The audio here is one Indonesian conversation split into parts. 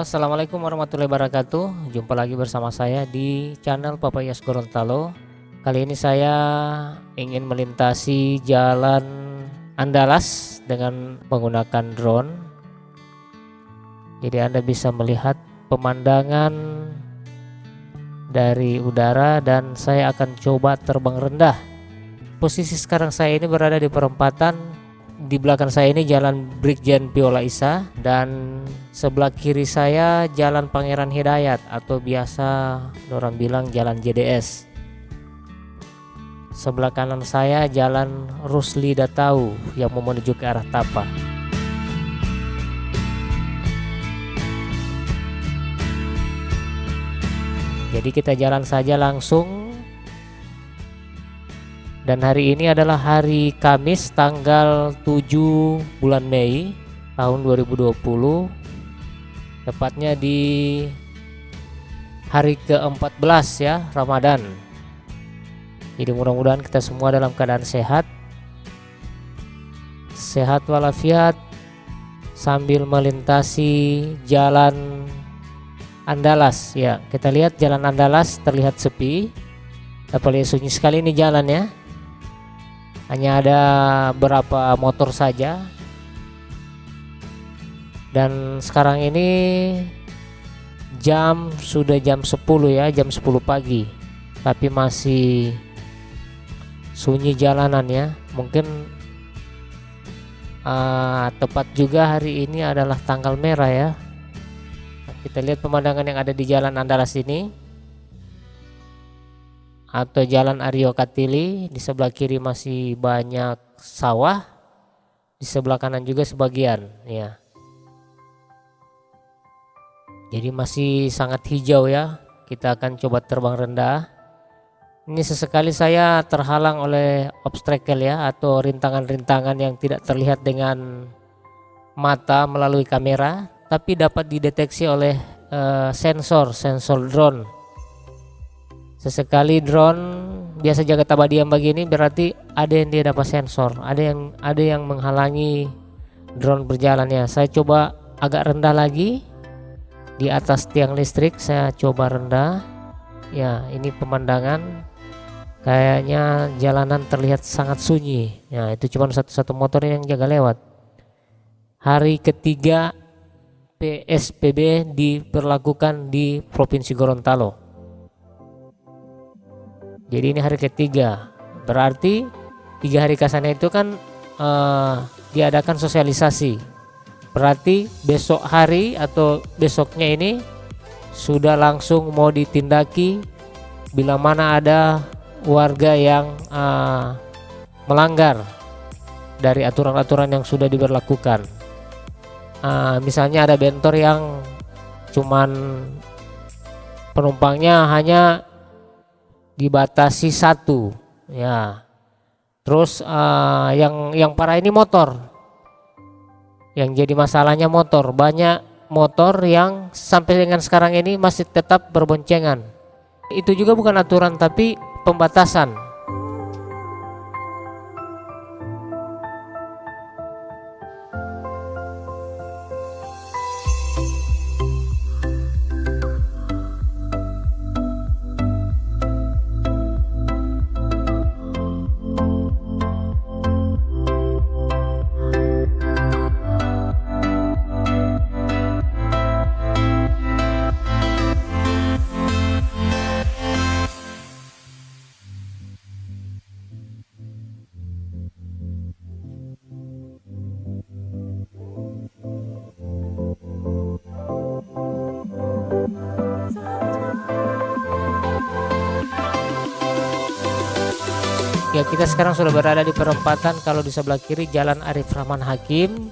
Assalamualaikum warahmatullahi wabarakatuh. Jumpa lagi bersama saya di channel Papayas Gorontalo. Kali ini saya ingin melintasi jalan Andalas dengan menggunakan drone. Jadi Anda bisa melihat pemandangan dari udara dan saya akan coba terbang rendah. Posisi sekarang saya ini berada di perempatan. Di belakang saya ini Jalan Brigjen Piola Issa dan sebelah kiri saya Jalan Pangeran Hidayat atau biasa orang bilang Jalan JDS. Sebelah kanan saya Jalan Rusli Datau yang menuju ke arah Tapa. Jadi kita jalan saja langsung. Dan hari ini adalah hari Kamis tanggal 7 bulan Mei tahun 2020. Tepatnya di hari ke-14 ya, Ramadan. Jadi mudah-mudahan kita semua dalam keadaan sehat. Sehat walafiat sambil melintasi jalan Andalas ya. Kita lihat jalan Andalas terlihat sepi. Apalagi sunyi sekali ini jalan ya. Hanya ada beberapa motor saja. Dan sekarang ini sudah jam 10 ya, jam 10 pagi. Tapi masih sunyi jalanan ya. Mungkin tepat juga hari ini adalah tanggal merah ya. Kita lihat pemandangan yang ada di jalan Andalas ini atau Jalan Aryo Katili. Di sebelah kiri masih banyak sawah, di sebelah kanan juga sebagian ya. Jadi masih sangat hijau ya. Kita akan coba terbang rendah. Ini sesekali saya terhalang oleh obstacle ya, atau rintangan-rintangan yang tidak terlihat dengan mata melalui kamera, tapi dapat dideteksi oleh sensor drone. Sesekali drone biasa jaga tabadiam begini, berarti ada yang dia dapat sensor, ada yang menghalangi drone berjalan ya. Saya coba agak rendah lagi di atas tiang listrik, saya coba rendah ya. Ini pemandangan kayaknya jalanan terlihat sangat sunyi ya. Itu cuma satu motor yang jaga lewat. Hari ketiga PSBB diberlakukan di Provinsi Gorontalo. Jadi ini hari ketiga, berarti 3 hari kasana itu kan diadakan sosialisasi. Berarti besok hari atau besoknya ini sudah langsung mau ditindaki bila mana ada warga yang melanggar dari aturan-aturan yang sudah diberlakukan. Misalnya ada bentor yang cuman penumpangnya hanya dibatasi 1 ya. Terus yang parah ini motor. Yang jadi masalahnya motor. Banyak motor yang sampai dengan sekarang ini masih tetap berboncengan. Itu juga bukan aturan tapi pembatasan. Ya, kita sekarang sudah berada di perempatan. Kalau di sebelah kiri Jalan Arif Rahman Hakim,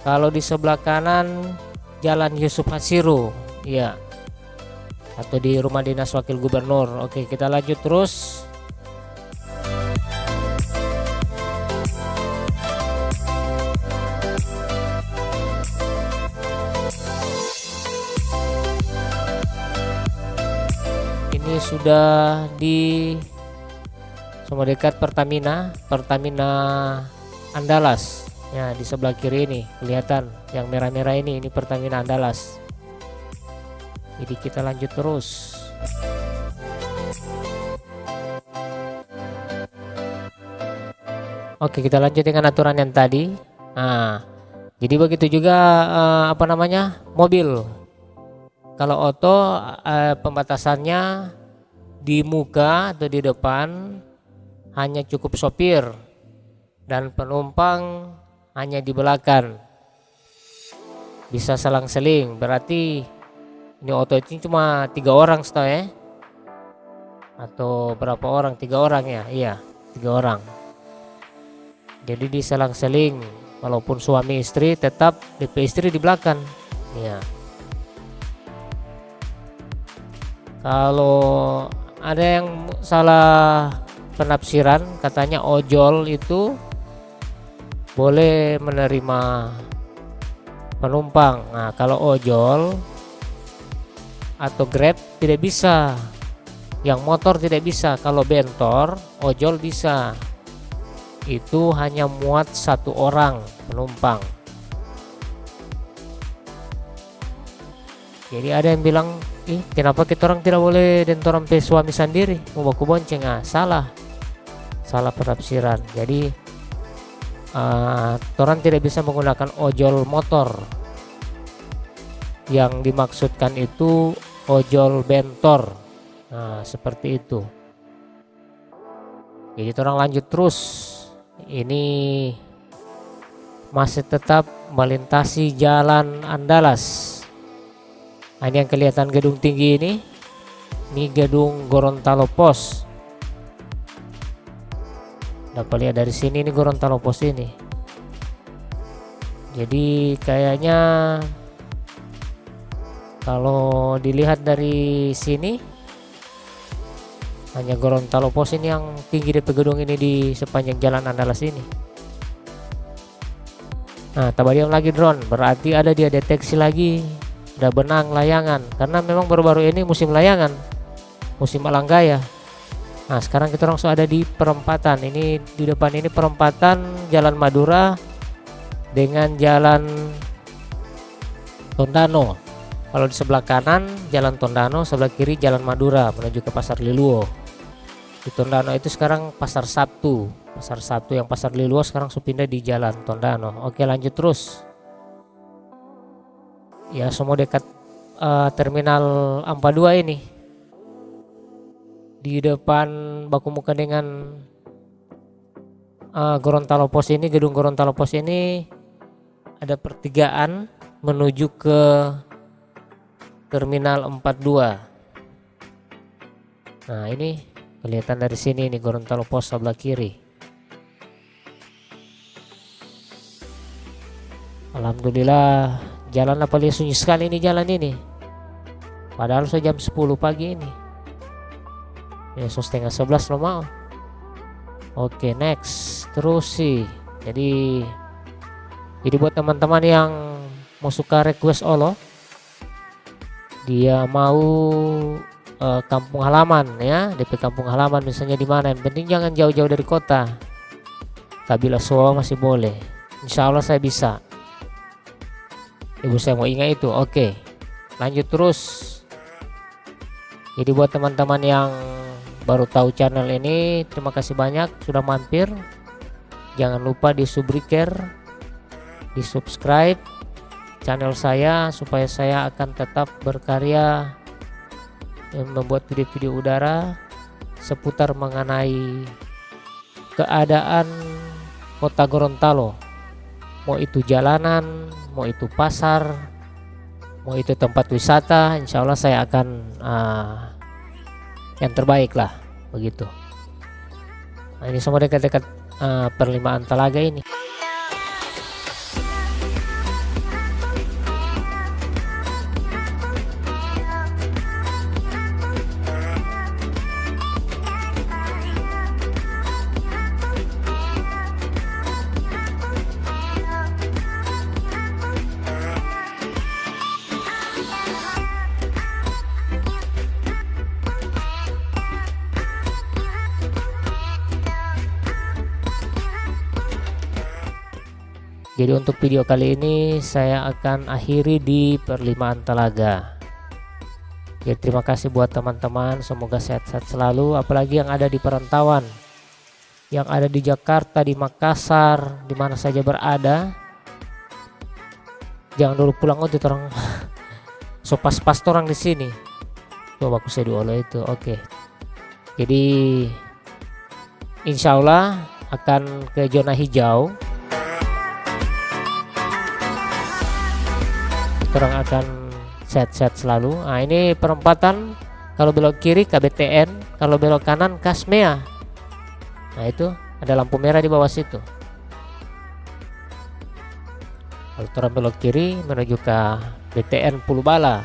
kalau di sebelah kanan Jalan Yusuf Hasiru ya, atau di Rumah Dinas Wakil Gubernur. Oke, kita lanjut terus. Ini sudah di sama dekat Pertamina Andalas ya. Di sebelah kiri ini kelihatan yang merah-merah ini Pertamina Andalas. Jadi kita lanjut terus. Oke, kita lanjut dengan aturan yang tadi. Nah, jadi begitu juga apa namanya, mobil. Kalau auto pembatasannya di muka atau di depan hanya cukup sopir dan penumpang hanya di belakang. Bisa selang-seling, berarti ini auto itu cuma 3 orang setahu ya. Atau berapa orang? 3 orang ya? Iya, 3 orang. Jadi diselang-seling, walaupun suami istri tetap DP istri di belakang. Ya. Kalau ada yang salah penafsiran, katanya ojol itu boleh menerima penumpang. Nah, kalau ojol atau Grab tidak bisa, yang motor tidak bisa. Kalau bentor, ojol bisa. Itu hanya muat 1 orang penumpang. Jadi ada yang bilang, kenapa kita orang tidak boleh dentor sampai suami sendiri mau baku bonceng? Salah penafsiran. Jadi orang tidak bisa menggunakan ojol motor. Yang dimaksudkan itu ojol bentor. Nah, seperti itu. Jadi orang lanjut terus. Ini masih tetap melintasi jalan Andalas. Ini yang kelihatan gedung tinggi ini gedung Gorontalo Pos. Dapat lihat dari sini, ini Gorontalo Pos ini. Jadi kayaknya kalau dilihat dari sini hanya Gorontalo Pos ini yang tinggi dari gedung ini di sepanjang jalan Andalas ini. Nah, tabadiam lagi drone, berarti ada dia deteksi lagi, ada benang layangan, karena memang baru-baru ini musim layangan, musim Alanggaya. Nah, sekarang kita langsung ada di perempatan. Ini di depan ini perempatan Jalan Madura dengan Jalan Tondano. Kalau di sebelah kanan Jalan Tondano, sebelah kiri Jalan Madura menuju ke Pasar Liluo. Di Tondano itu sekarang Pasar Sabtu yang Pasar Liluo sekarang pindah di Jalan Tondano. Oke, lanjut terus. Ya, semua dekat Terminal Ampa 2 ini. Di depan baku muka dengan Gorontalo Pos ini, gedung Gorontalo Pos ini ada pertigaan menuju ke Terminal 42. Nah, ini kelihatan dari sini, ini Gorontalo Pos sebelah kiri. Alhamdulillah, jalan apa lihat sunyi sekali ini jalan ini. Padahal sudah jam 10 pagi ini. Ya, so setengah 11 lo mau. Oke, next. Terus sih. Jadi buat teman-teman yang mau suka request Olo, dia mau kampung halaman ya, DP kampung halaman misalnya di mana, yang penting jangan jauh-jauh dari kota. Kabila Soa masih boleh. Insya Allah saya bisa. Ibu saya mau ingat itu. Oke, lanjut terus. Jadi buat teman-teman yang baru tahu channel ini, terima kasih banyak sudah mampir. Jangan lupa di di subscribe channel saya supaya saya akan tetap berkarya membuat video-video udara seputar mengenai keadaan kota Gorontalo, mau itu jalanan, mau itu pasar, mau itu tempat wisata. Insya Allah saya akan yang terbaik lah begitu. Nah, ini semua dekat-dekat perlimaan Talaga ini. Jadi untuk video kali ini saya akan akhiri di perlimaan Talaga. Ya, terima kasih buat teman-teman, semoga sehat-sehat selalu, apalagi yang ada di perantauan, yang ada di Jakarta, di Makassar, di mana saja berada. Jangan dulu pulang untuk orang so pas-pas orang di sini. Coba aku seduh itu. Oke. Jadi insya Allah akan ke zona hijau. Orang akan sehat-sehat selalu. Nah, ini perempatan, kalau belok kiri KBTN, kalau belok kanan Kasmea. Nah, itu ada lampu merah di bawah situ. Kalau orang belok kiri menuju ke BTN Pulubala,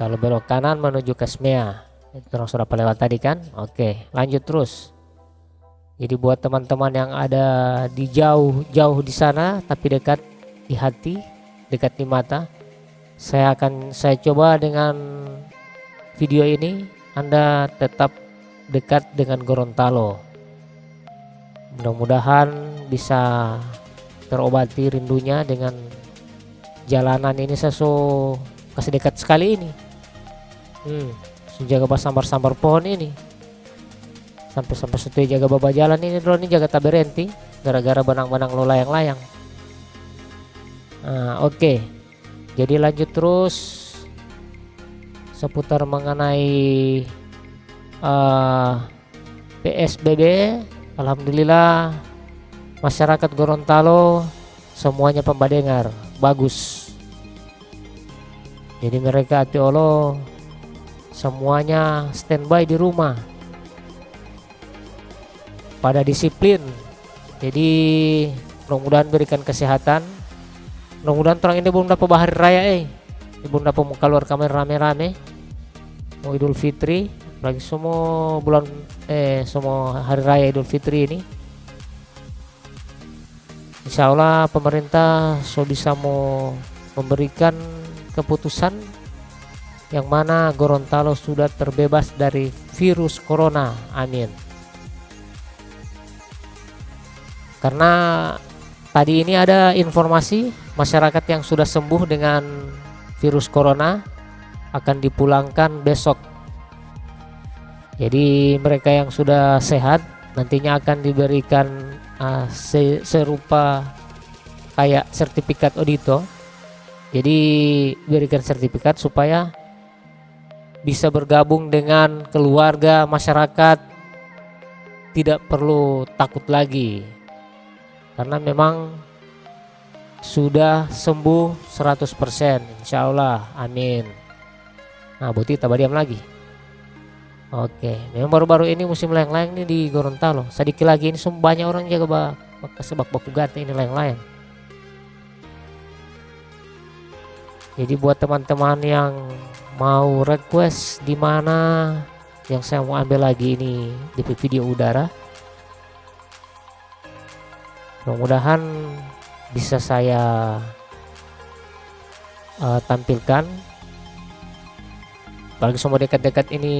kalau belok kanan menuju Kasmea. Itu orang sudah lewat tadi kan. Oke, lanjut terus. Jadi buat teman-teman yang ada di jauh di sana tapi dekat di hati, dekat di mata, saya coba dengan video ini Anda tetap dekat dengan Gorontalo. Mudah-mudahan bisa terobati rindunya dengan jalanan ini. Saya kasih dekat sekali ini. Jaga sambar-sambar pohon ini. Sampai setu jaga baba jalan ini, drone ini jaga tak berhenti gara-gara benang-benang lo layang-layang. Nah, oke. Jadi lanjut terus seputar mengenai PSBB. Alhamdulillah masyarakat Gorontalo semuanya pembadengar bagus. Jadi mereka atiolo semuanya standby di rumah, pada disiplin. Jadi mudah-mudahan berikan kesehatan. Mudah-mudahan orang ini belum dapat hari raya belum dapat mau keluar kamar rame-rame mau Idul Fitri lagi, semua bulan semua hari raya Idul Fitri ini. Insya Allah pemerintah bisa mau memberikan keputusan yang mana Gorontalo sudah terbebas dari virus corona. Amin. Karena tadi ini ada informasi masyarakat yang sudah sembuh dengan virus corona akan dipulangkan besok. Jadi mereka yang sudah sehat nantinya akan diberikan serupa kayak sertifikat audito. Jadi berikan sertifikat supaya bisa bergabung dengan keluarga masyarakat, tidak perlu takut lagi. Karena memang sudah sembuh 100%, insya Allah, amin. Nah, Buti tak diam lagi. Oke, memang baru-baru ini musim layang-layang nih di Gorontalo. Sedikit lagi ini banyak orang jaga sebab baku gata ini layang-layang. Jadi buat teman-teman yang mau request di mana yang saya mau ambil lagi ini di video udara, mudah-mudahan bisa saya tampilkan. Apalagi semua dekat-dekat ini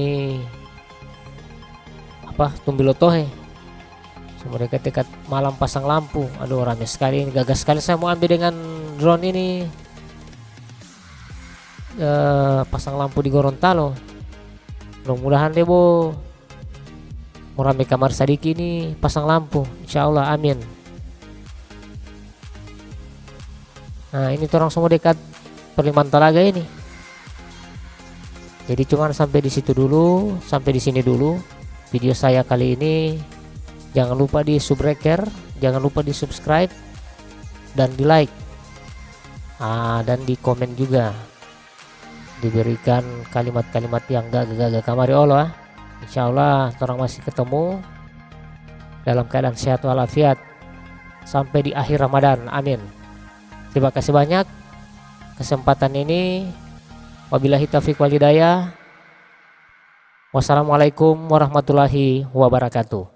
Tumbilotohe, semua dekat-dekat malam pasang lampu. Aduh, ramai sekali ini, gagas sekali saya mau ambil dengan drone ini pasang lampu di Gorontalo. Mudah-mudahan deh mau rame kamar sadiki ini pasang lampu, insya Allah, amin. Nah, ini orang semua dekat Perliman Talaga ini. Jadi cuman sampai di situ dulu, sampai di sini dulu video saya kali ini. Jangan lupa di subbreaker, jangan lupa di subscribe dan di like, dan di komen juga. Diberikan kalimat-kalimat yang gak kamari Allah. Insya Allah orang masih ketemu dalam keadaan sehat walafiat sampai di akhir Ramadan, amin. Terima kasih banyak kesempatan ini. Wabillahi taufiq wal hidayah. Wassalamualaikum warahmatullahi wabarakatuh.